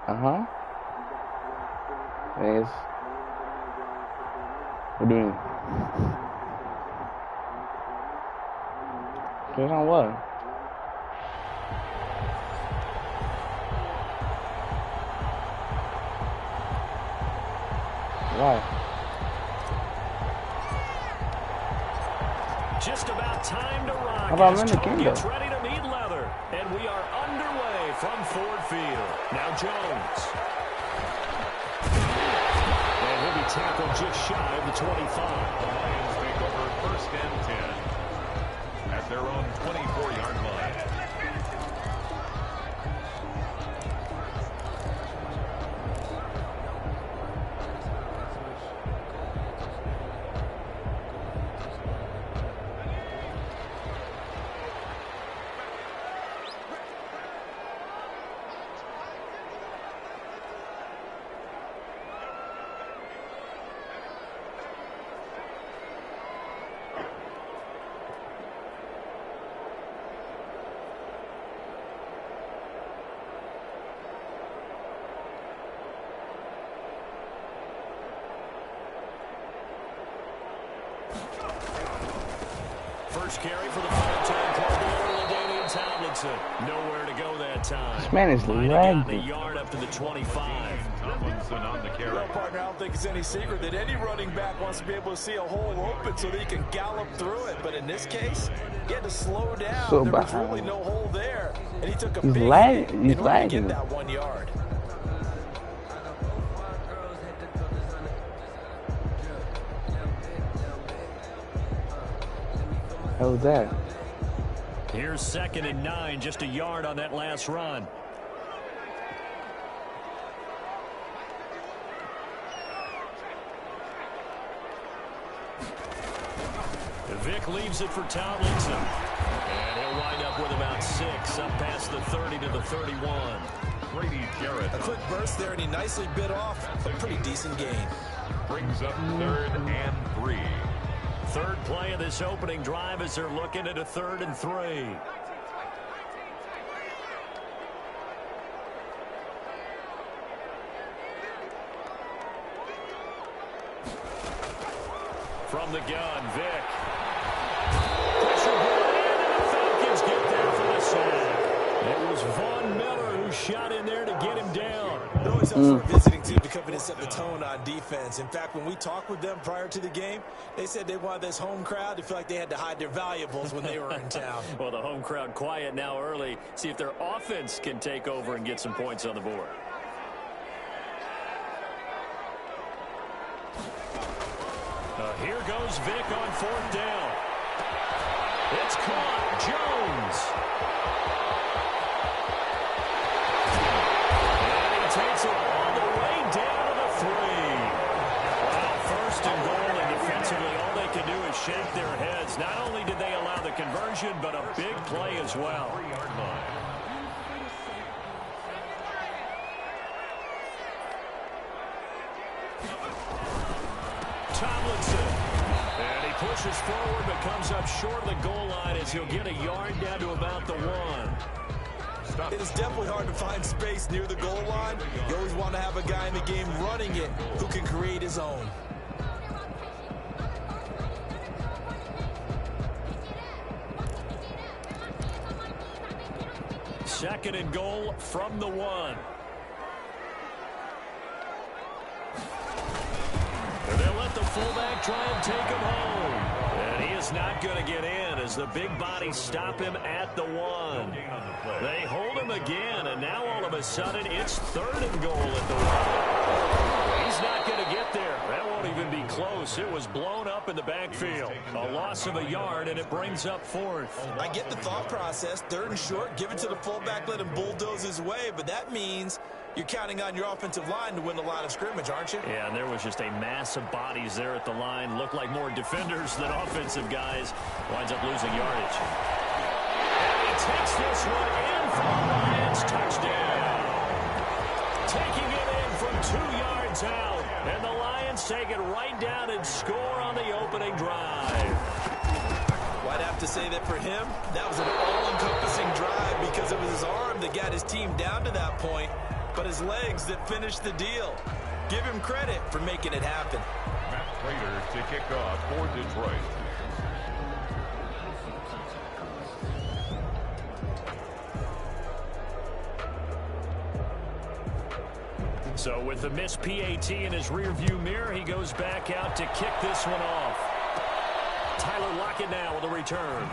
Uh-huh. Yes. What do you mean? Based on what? Why? Just about time to rock. How about as I'm in the Toe game, gets though? ready to meet leather. And we are underway from Ford Field. Now Jones. And he'll be tackled just shy of the 25. The Lions take over 1st and 10 at their own 24-yard line. First carry for the five-time Pro Bowler, LaDainian Tomlinson. Nowhere to go that time. This man is Might have gotten lagging. a yard up to the 25. Tomlinson on the carry. Well, partner, I don't think it's any secret that any running back wants to be able to see a hole open so that he can gallop through it. But in this case, he had to slow down. So there was behind. really no hole there, and he took a He's big lagging. hit He's in order to lagging. get that 1 yard. How was that? Here's 2nd and 9, just a yard on that last run. Vick leaves it for Tomlinson. And he'll wind up with about 6, up past the 30 to the 31. Grady Jarrett A quick burst there, and he nicely bit off a pretty decent gain. brings up 3rd and 3. Third play of this opening drive as they're looking at a 3rd and 3. From the gun, Vick. Pressure brought in, and the Falcons get there for the sack. It was Von Miller who shot in there to get him down. It always helps for a visiting team to come in and set the tone on defense. In fact, when we talked with them prior to the game, they said they wanted this home crowd to feel like they had to hide their valuables when they were in town. Well, the home crowd quiet now early. See if their offense can take over and get some points on the board. Here goes Vick on 4th down. It's caught. Jones. And he takes it all the way down to the 3. Well, 1st and goal, and defensively all they can do is shake their heads. Not only did they allow the conversion, but a big play as well. 3-yard line. Tomlinson. And he pushes forward but comes up short of the goal line as he'll get a yard down to about the 1. It is definitely hard to find space near the goal line. You always want to have a guy in the game running it who can create his own. Second and goal from the 1. And they'll let the fullback try and take him home. And he is not going to get in as the big bodies stop him at the 1. They hold him again, and now all of a sudden it's 3rd and goal at the 1. He's not going to get there. That won't even be close. It was blown up in the backfield. A loss of a yard, and it brings up 4th. I get the thought process. 3rd and short, give it to the fullback, let him bulldoze his way, but that means you're counting on your offensive line to win the line of scrimmage, aren't you? Yeah, and there was just a mass of bodies there at the line. Looked like more defenders than offensive guys. Winds up losing yardage. And he takes this one in for the Lions. Touchdown. Taking it in from 2 yards out. And the Lions take it right down and score on the opening drive. Well, I'd have to to say that for him, that was an all-encompassing drive because it was his arm that got his team down to that point, but his legs that finished the deal. Give him credit for making it happen. Matt Prater to kick off for Detroit. So with the missed PAT in his rearview mirror, he goes back out to kick this one off. Tyler Lockett now with a return.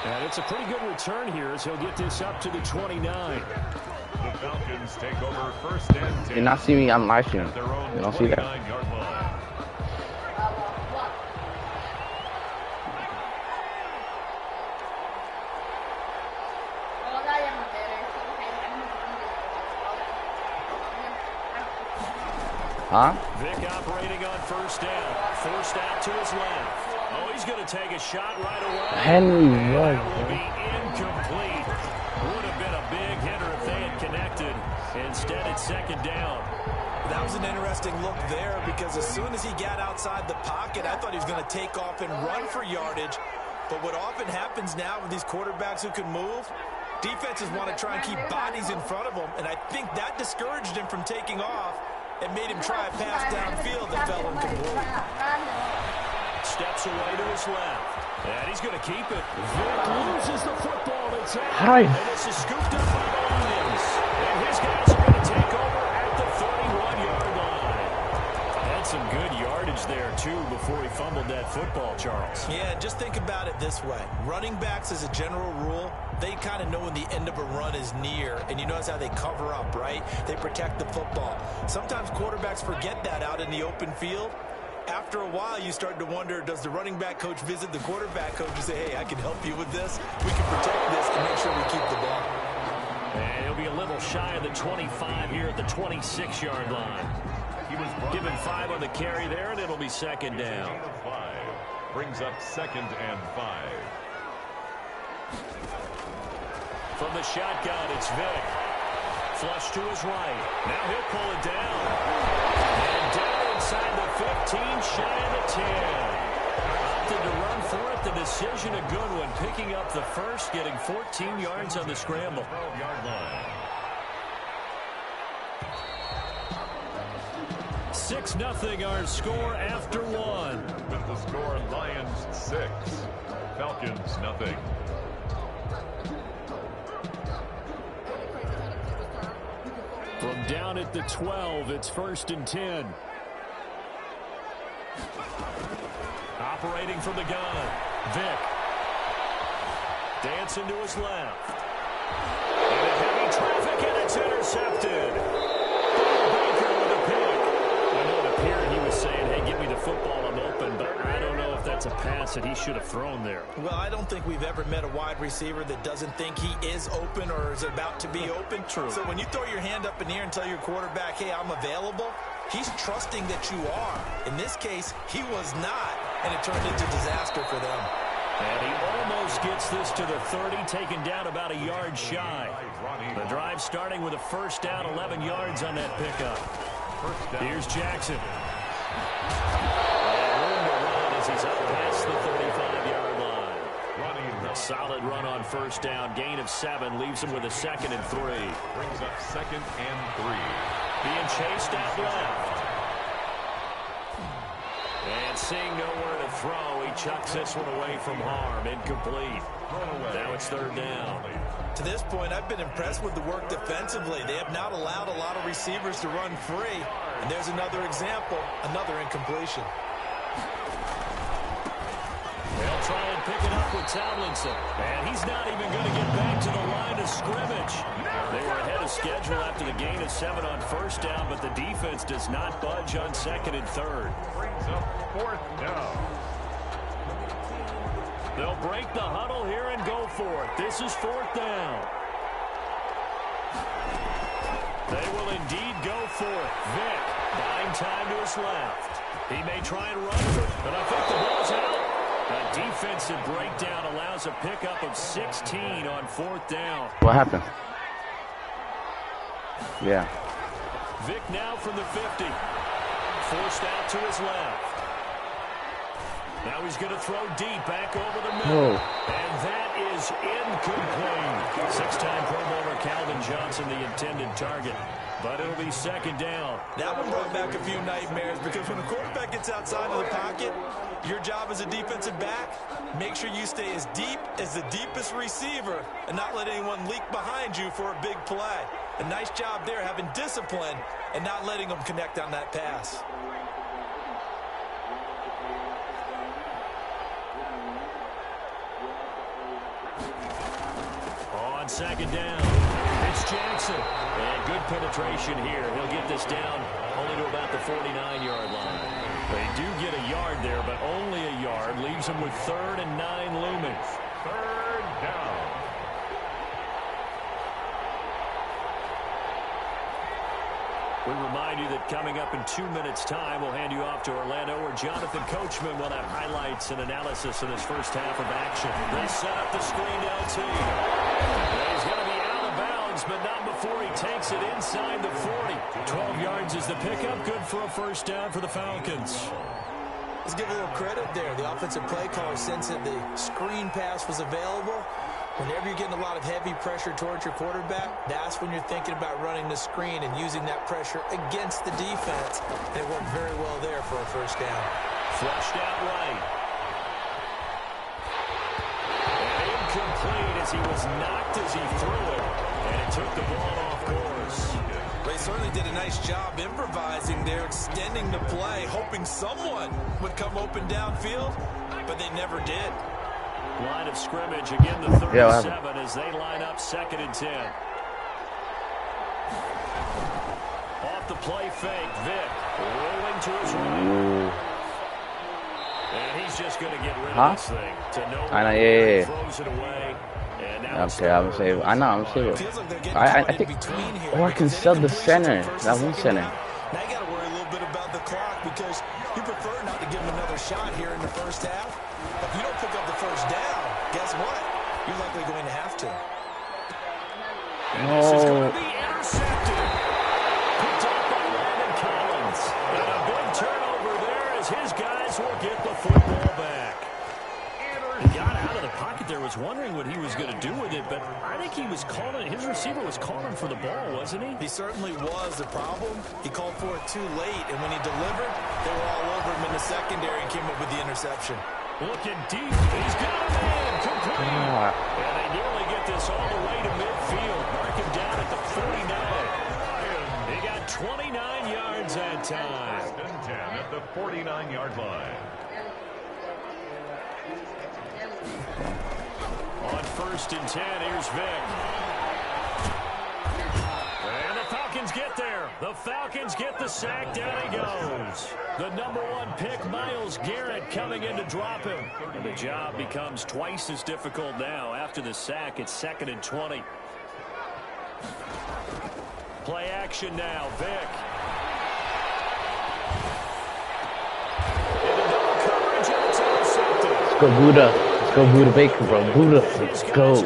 And it's a pretty good return here as he'll get this up to the 29. The Falcons take over first and 10. You not see me? I'm live streaming. At their own You don't see that? 29-yard line. Huh? Vic operating on first down. Forced out to his left. Oh, he's going to take a shot right away. Henry That was. will be incomplete. Would have been a big hitter if they had connected. Instead, it's second down. That was an interesting look there because as soon as he got outside the pocket, I thought he was going to take off and run for yardage. But what often happens now with these quarterbacks who can move, defenses want to try and keep bodies in front of them, and I think that discouraged him from taking off and made him try a pass downfield that fell incomplete. Steps away to his left. And he's going to keep it. Vic loses the football. It's out. Hi. And this is scooped up by the Williams. And his guys are going to take over at the 31-yard line. Had some good yardage there, too, before he fumbled that football, Charles. Yeah, just think about it this way. Running backs, as a general rule, they kind of know when the end of a run is near, and you notice how they cover up, right? They protect the football. Sometimes quarterbacks forget that out in the open field. After a while, you start to wonder, does the running back coach visit the quarterback coach and say, hey, I can help you with this? We can protect this and make sure we keep the ball. And he'll be a little shy of the 25 here at the 26-yard line. Give him 5 on the carry there, and it'll be second down. Brings up second and 5. From the shotgun, it's Vic. Flush to his right. Now he'll pull it down. And down inside the 15, shy of the 10. Opted to run for it. The decision a good one. Picking up the first, getting 14 yards on the scramble. 12-yard line. 6-0 our score after one. With the score, Lions 6, Falcons nothing. From down at the 12, it's first and 10. Operating from the gun, Vic. Dancing to his left. And a heavy traffic, and it's intercepted. Baker with a pick. I know it appeared he was saying, hey, give me the football, I'm open, but I don't know if that's a pass that he should have thrown there. Well, I don't think we've ever met a wide receiver that doesn't think he is open or is about to be open. True. So when you throw your hand up in the air and tell your quarterback, hey, I'm available, he's trusting that you are. In this case, he was not, and it turned into disaster for them. And he almost gets this to the 30, taken down about a yard shy. The drive starting with a first down, 11 yards on that pickup. Here's Jackson. And room to run as he's up past the 35-yard line. A solid run on first down. Gain of 7 leaves him with a second and 3. Brings up second and 3. Being chased out left. And seeing nowhere to throw, he chucks this one away from harm. Incomplete. Now it's third down. To this point, I've been impressed with the work defensively. They have not allowed a lot of receivers to run free. And there's another example, another incompletion. They'll try and pick it up with Tomlinson. And he's not even going to get back to the line of scrimmage. They were ahead of schedule after the gain of 7 on first down, but the defense does not budge on second and third. Brings up fourth down. They'll break the huddle here and go for it. This is fourth down. They will indeed go for it. Vic buying time to his left. He may try and run for it, but I think the ball's out. A defensive breakdown allows a pickup of 16 on fourth down. What happened? Yeah. Vic now from the 50. Forced out to his left. Now he's going to throw deep back over the middle. And that is incomplete. Six-time Pro Bowler Calvin Johnson, the intended target. But it'll be second down. That one brought back a few nightmares because when the quarterback gets outside of the pocket, your job as a defensive back, make sure you stay as deep as the deepest receiver and not let anyone leak behind you for a big play. A nice job there having discipline and not letting them connect on that pass. On second down, it's Jackson. And good penetration here. He'll get this down only to about the 49-yard line. They do get a yard there, but only a yard. Leaves them with 3rd and 9 looming. 3rd down. We remind you that coming up in 2 minutes' time, we'll hand you off to Orlando, where Jonathan Coachman will have highlights and analysis in his first half of action. They set up the screen to LT. He's going to be out of bounds, but not before he takes it inside the 40. 12 yards is the pickup. Good for a first down for the Falcons. Let's give a little credit there. The offensive play caller sensed that the screen pass was available. Whenever you're getting a lot of heavy pressure towards your quarterback, that's when you're thinking about running the screen and using that pressure against the defense. And it worked very well there for a first down. Flushed out right. And incomplete as he was knocked as he threw it. And it took the ball off course. They certainly did a nice job improvising there, extending the play, hoping someone would come open downfield, but they never did. Line of scrimmage, again the 37 as they line up 2nd and 10. Off the play fake, Vick rolling to his right. And he's just going to get rid of this thing. To no yeah. Throws it away. And now okay, I'm saving. I know, I'm saving. I think, or I can sell the center. That one center. Now you got to worry a little bit about the clock because you prefer not to give him another shot here in the first half. If you don't pick up the first down, guess what? You're likely going to have to. And this is going to be intercepted. Picked up by Landon Collins. And a big turnover there as his guys will get the football back. He got out of the pocket there, was wondering what he was going to do with it, but I think he was calling, his receiver was calling for the ball, wasn't he? He certainly was. The problem, he called for it too late, and when he delivered, they were all over him in the secondary and came up with the interception. Looking deep. He's got a man. Complete. And they nearly get this all the way to midfield. Mark him down at the 49. He got 29 yards that time. 1st and 10 at the 49-yard line. On 1st and 10, here's Vick. And the Falcons get there. The Falcons get the sack. Down he goes. The #1 pick, Myles Garrett, coming in to drop him. And the job becomes twice as difficult now. After the sack, it's 2nd and 20. Play action now. Vick. Into double coverage, and it's intercepted. Let's go, Buddha. Let's go, Buddha Baker, bro. Buddha. Let's go.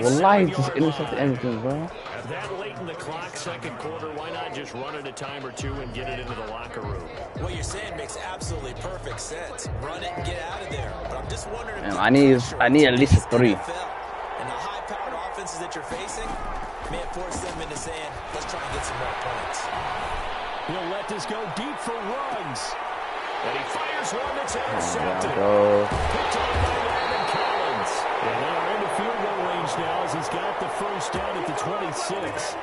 Wallahi, just intercepted everything, bro. That late in the clock, second quarter, why not just run it a time or two and get it into the locker room? What you're saying makes absolutely perfect sense. Run it and get out of there. But I'm just wondering if I need at least a 3. And the high-powered offenses that you're facing may force them into saying, let's try and get some more points. He'll let this go deep for Ruggs. And he fires one that's intercepted. Picked up by Landon Collins. And they are into field goal range now as he's got the first down at the 26.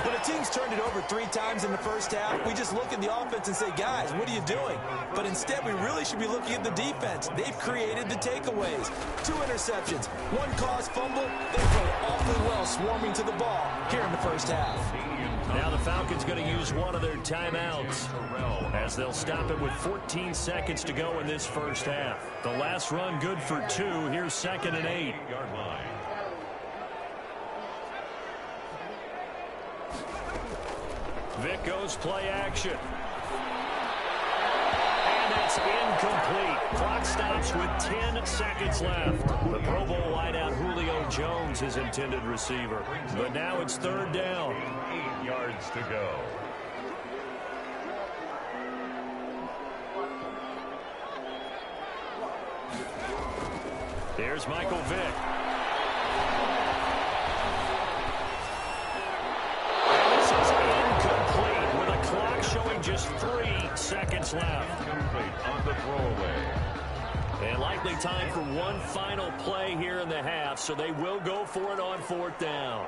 When a team's turned it over 3 times in the first half, we just look at the offense and say, guys, what are you doing? But instead, we really should be looking at the defense. They've created the takeaways. 2 interceptions, 1 caused fumble. They played awfully well swarming to the ball here in the first half. Now the Falcons going to use one of their timeouts as they'll stop it with 14 seconds to go in this first half. The last run good for 2. Here's 2nd and 8. Vick goes play action. And it's incomplete. Clock stops with 10 seconds left. The Pro Bowl wideout Julio Jones, his intended receiver. But now it's 3rd down. 8 yards to go. Here's Michael Vick. And this is incomplete with a clock showing just 3 seconds left. Complete on the throwaway. And likely time for one final play here in the half, so they will go for it on 4th down.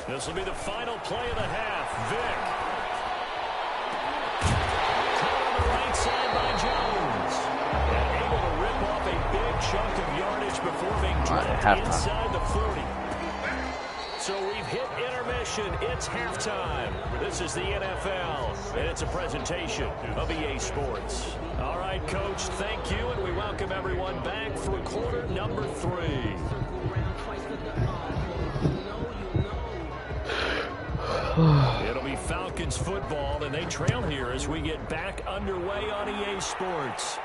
This will be the final play of the half. Vick. Caught on the right side by Jones. And able to rip off a big chunk of yardage before being dropped inside the 40. So we've hit intermission. It's halftime. This is the NFL, and it's a presentation of EA Sports. All right, Coach, thank you, and we welcome everyone back for quarter number 3. It'll be Falcons football, and they trail here as we get back underway on EA Sports.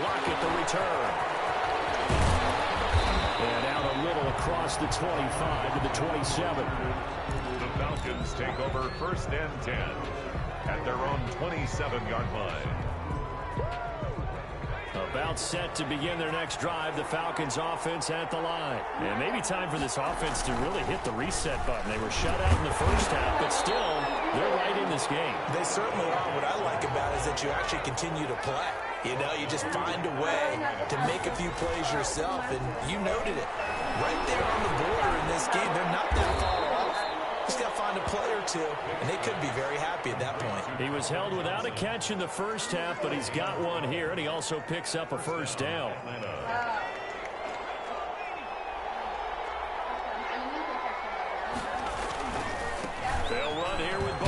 Lockett the return. And out a little across the 25 to the 27. The Falcons take over 1st and 10 at their own 27-yard line. About set to begin their next drive, the Falcons offense at the line. And maybe time for this offense to really hit the reset button. They were shut out in the first half, but still, they're right in this game. They certainly are. What I like about it is that you actually continue to play. You know, you just find a way to make a few plays yourself, and you noted it. Right there on the border in this game, they're not that far off. Just got to find a play or two, and they could be very happy at that point. He was held without a catch in the first half, but he's got one here, and he also picks up a 1st down. They'll run here with Bo.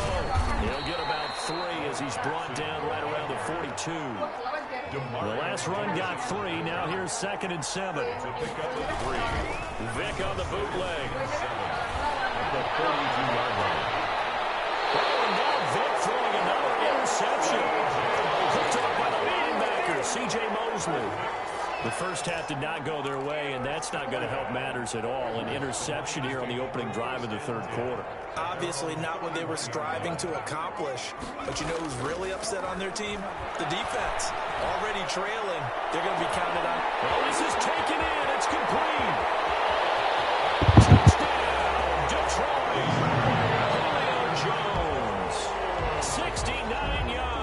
He'll get about 3 as he's brought down right around the 42. The last run got 3. Now here's 2nd and 7. To pick up the 3. Vick on the bootleg. The 42-yard line. Oh, and now Vick throwing another interception. Hooked up by the leading backer, C.J. Mosley. The first half did not go their way, and that's not going to help matters at all. An interception here on the opening drive of the 3rd quarter. Obviously not what they were striving to accomplish. But you know who's really upset on their team? The defense. Already trailing. They're going to be counted on. Oh, this is taken in. It's complete.